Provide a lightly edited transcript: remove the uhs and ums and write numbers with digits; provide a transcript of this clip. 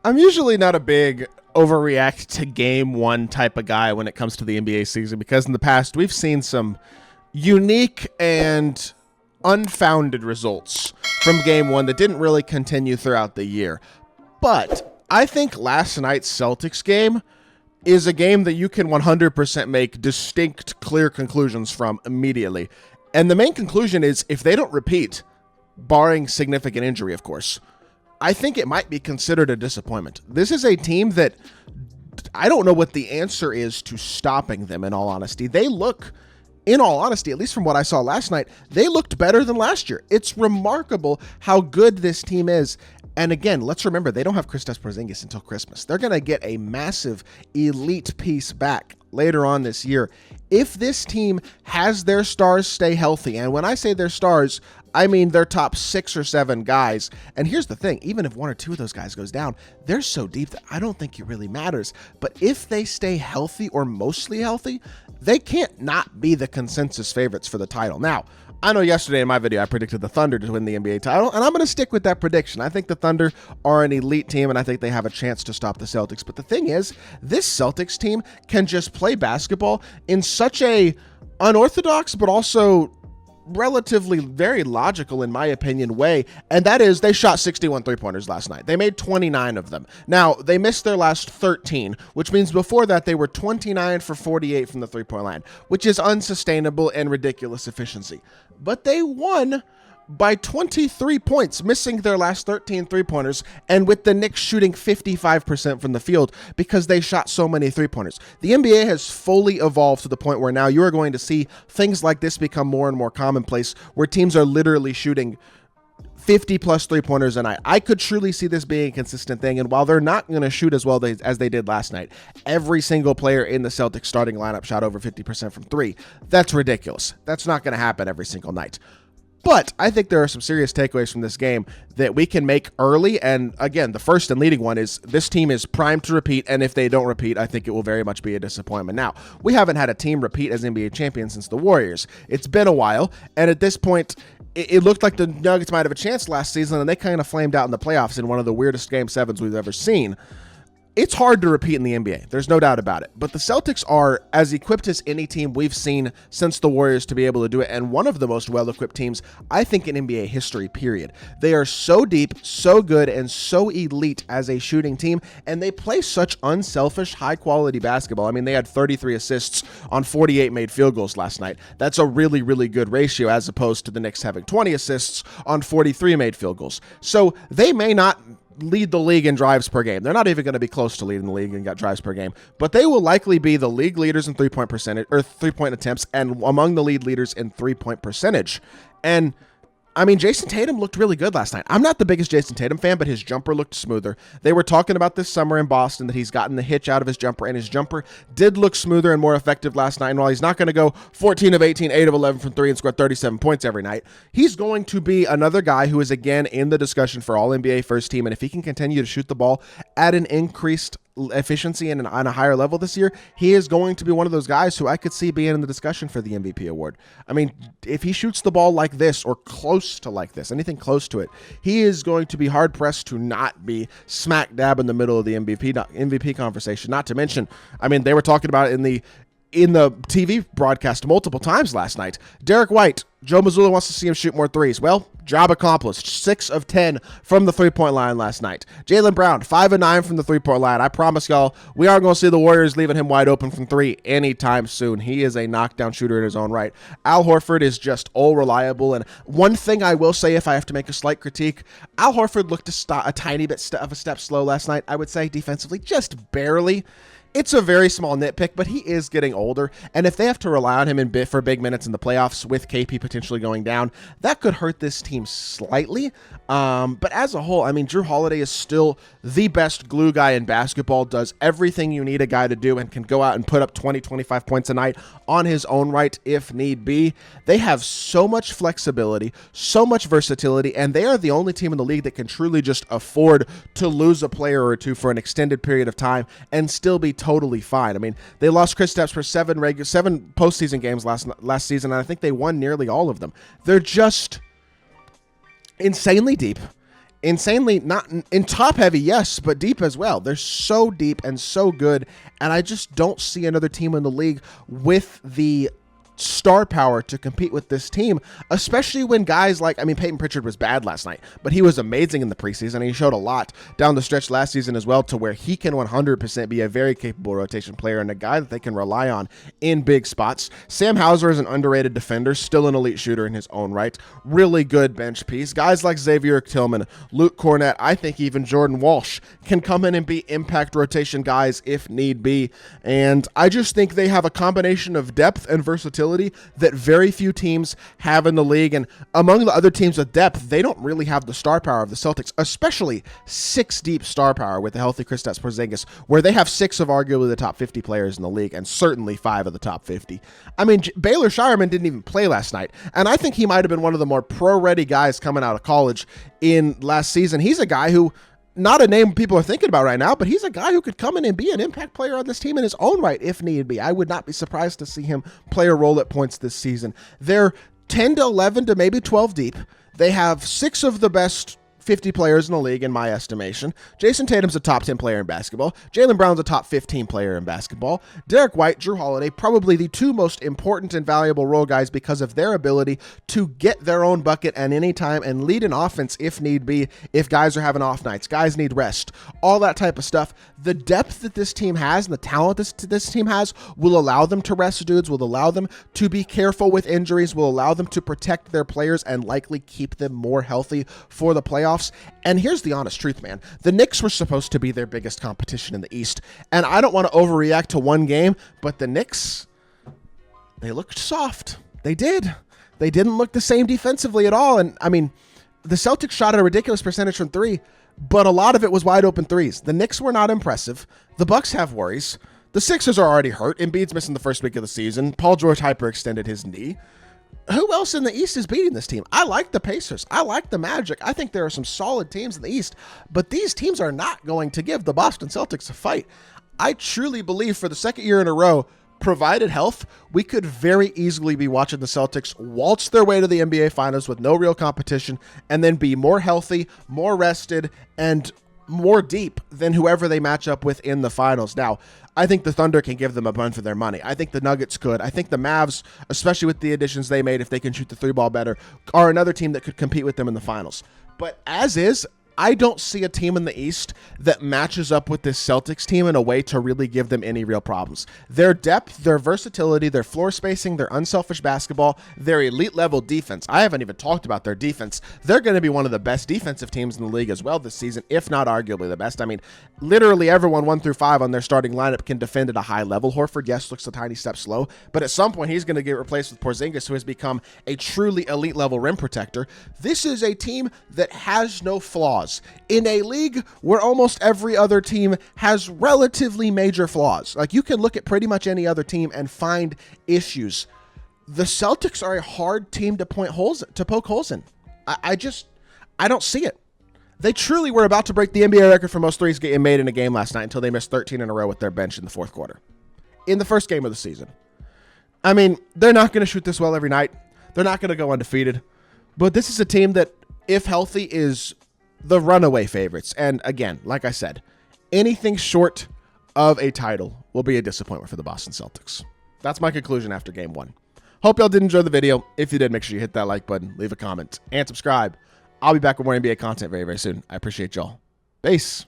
I'm usually not a big overreact to game one type of guy when it comes to the NBA season because in the past we've seen some unique and unfounded results from game one that didn't really continue throughout the year. But I think last night's Celtics game is a game that you can 100% make distinct, clear conclusions from immediately. And the main conclusion is if they don't repeat, barring significant injury, of course, I think it might be considered a disappointment. This is a team that I don't know what the answer is to stopping them, in all honesty. They look, in all honesty, at least from what I saw last night, they looked better than last year. It's remarkable how good this team is. And again, let's remember, they don't have Kristaps Porzingis until Christmas. They're going to get a massive elite piece back later on this year. If this team has their stars stay healthy, and when I say their stars, I mean their top 6 or 7 guys. And here's the thing, even if 1 or 2 of those guys goes down, they're so deep that I don't think it really matters. But if they stay healthy or mostly healthy, they can't not be the consensus favorites for the title. Now, I know yesterday in my video I predicted the Thunder to win the NBA title, and I'm going to stick with that prediction. I think the Thunder are an elite team, and I think they have a chance to stop the Celtics. But the thing is, this Celtics team can just play basketball in such a unorthodox but also relatively very logical, in my opinion, way, and that is they shot 61 three-pointers last night. They made 29 of them. Now, they missed their last 13, which means before that they were 29 for 48 from the three-point line, which is unsustainable and ridiculous efficiency. But they won by 23 points, missing their last 13 three-pointers, and with the Knicks shooting 55% from the field because they shot so many three-pointers. The NBA has fully evolved to the point where now you are going to see things like this become more and more commonplace, where teams are literally shooting 50-plus three-pointers a night. I could truly see this being a consistent thing, and while they're not going to shoot as well as they did last night, every single player in the Celtics starting lineup shot over 50% from three. That's ridiculous. That's not going to happen every single night. But I think there are some serious takeaways from this game that we can make early. And again, the first and leading one is this team is primed to repeat. And if they don't repeat, I think it will very much be a disappointment. Now, we haven't had a team repeat as NBA champions since the Warriors. It's been a while. And at this point, it looked like the Nuggets might have a chance last season. And they kind of flamed out in the playoffs in one of the weirdest game sevens we've ever seen. It's hard to repeat in the NBA. There's no doubt about it. But the Celtics are as equipped as any team we've seen since the Warriors to be able to do it, and one of the most well-equipped teams, I think, in NBA history, period. They are so deep, so good, and so elite as a shooting team, and they play such unselfish, high-quality basketball. I mean, they had 33 assists on 48 made field goals last night. That's a really, really good ratio as opposed to the Knicks having 20 assists on 43 made field goals. So they may not lead the league in drives per game. They're not even going to be close to leading the league in drives per game, but they will likely be the league leaders in three-point percentage or three-point attempts and among the lead leaders in three-point percentage. And I mean, Jason Tatum looked really good last night. I'm not the biggest Jason Tatum fan, but his jumper looked smoother. They were talking about this summer in Boston that he's gotten the hitch out of his jumper, and his jumper did look smoother and more effective last night. And while he's not going to go 14 of 18, 8 of 11 from 3 and score 37 points every night, he's going to be another guy who is, again, in the discussion for All-NBA first team. And if he can continue to shoot the ball at an increased efficiency and on a higher level this year, he is going to be one of those guys who I could see being in the discussion for the MVP award. I mean, if he shoots the ball like this or close to like this, anything close to it, he is going to be hard pressed to not be smack dab in the middle of the MVP conversation. Not to mention, I mean, they were talking about it in the TV broadcast multiple times last night. Derek White, Joe Mazzulla wants to see him shoot more threes. Well, job accomplished. 6 of 10 from the three-point line last night. Jaylen Brown, 5 of 9 from the three-point line. I promise y'all, we aren't going to see the Warriors leaving him wide open from 3 anytime soon. He is a knockdown shooter in his own right. Al Horford is just all reliable. And one thing I will say, if I have to make a slight critique, Al Horford looked a tiny bit of a step slow last night, I would say, defensively, just barely. It's a very small nitpick, but he is getting older, and if they have to rely on him for big minutes in the playoffs with KP potentially going down, that could hurt this team slightly. But as a whole, I mean, Jrue Holiday is still the best glue guy in basketball, does everything you need a guy to do, and can go out and put up 20, 25 points a night on his own right if need be. They have so much flexibility, so much versatility, and they are the only team in the league that can truly just afford to lose a player or two for an extended period of time and still be totally fine. I mean, they lost Kristaps for 7 postseason games last season, and I think they won nearly all of them. They're just insanely deep, insanely not in top heavy, yes, but deep as well. They're so deep and so good, and I just don't see another team in the league with the star power to compete with this team, especially when guys like, I mean, Peyton Pritchard was bad last night, but he was amazing in the preseason. He showed a lot down the stretch last season as well, to where he can 100% be a very capable rotation player and a guy that they can rely on in big spots. Sam Hauser is an underrated defender, still an elite shooter in his own right. Really good bench piece. Guys like Xavier Tillman, Luke Cornett, I think even Jordan Walsh can come in and be impact rotation guys if need be. And I just think they have a combination of depth and versatility that very few teams have in the league. And among the other teams with depth, they don't really have the star power of the Celtics, especially 6 deep star power with the healthy Kristaps Porzingis, where they have 6 of arguably the top 50 players in the league, and certainly 5 of the top 50. I mean, Baylor Shireman didn't even play last night, and I think he might have been one of the more pro-ready guys coming out of college in last season. He's a guy who, not a name people are thinking about right now, but he's a guy who could come in and be an impact player on this team in his own right if need be. I would not be surprised to see him play a role at points this season. They're 10 to 11 to maybe 12 deep. They have 6 of the best 50 players in the league, in my estimation. Jason Tatum's a top 10 player in basketball. Jaylen Brown's a top 15 player in basketball. Derek White, Drew Holiday, probably the 2 most important and valuable role guys because of their ability to get their own bucket at any time and lead an offense if need be, if guys are having off nights, guys need rest, all that type of stuff. The depth that this team has and the talent this team has will allow them to rest dudes, will allow them to be careful with injuries, will allow them to protect their players and likely keep them more healthy for the playoffs. And here's the honest truth, man. The Knicks were supposed to be their biggest competition in the East. And I don't want to overreact to one game, but the Knicks, they looked soft. They did. They didn't look the same defensively at all. And, I mean, the Celtics shot at a ridiculous percentage from 3, but a lot of it was wide open threes. The Knicks were not impressive. The Bucks have worries. The Sixers are already hurt. Embiid's missing the first week of the season. Paul George hyperextended his knee. Who else in the East is beating this team? I like the Pacers. I like the Magic. I think there are some solid teams in the East, but these teams are not going to give the Boston Celtics a fight. I truly believe for the second year in a row, provided health, we could very easily be watching the Celtics waltz their way to the NBA Finals with no real competition and then be more healthy, more rested, and more deep than whoever they match up with in the finals. Now, I think the Thunder can give them a run for their money. I think the Nuggets could. I think the Mavs, especially with the additions they made, if they can shoot the 3 ball better, are another team that could compete with them in the finals. But as is, I don't see a team in the East that matches up with this Celtics team in a way to really give them any real problems. Their depth, their versatility, their floor spacing, their unselfish basketball, their elite level defense. I haven't even talked about their defense. They're going to be one of the best defensive teams in the league as well this season, if not arguably the best. I mean, literally everyone 1 through 5 on their starting lineup can defend at a high level. Horford, yes, looks a tiny step slow, but at some point he's going to get replaced with Porzingis, who has become a truly elite level rim protector. This is a team that has no flaws in a league where almost every other team has relatively major flaws. Like, you can look at pretty much any other team and find issues. The Celtics are a hard team to poke holes in. I don't see it. They truly were about to break the NBA record for most threes getting made in a game last night until they missed 13 in a row with their bench in the fourth quarter. In the first game of the season. I mean, they're not going to shoot this well every night. They're not going to go undefeated. But this is a team that, if healthy, is the runaway favorites. And again, like I said, anything short of a title will be a disappointment for the Boston Celtics. That's my conclusion after game 1. Hope y'all did enjoy the video. If you did, make sure you hit that like button, leave a comment, and subscribe. I'll be back with more NBA content very, very soon. I appreciate y'all. Peace.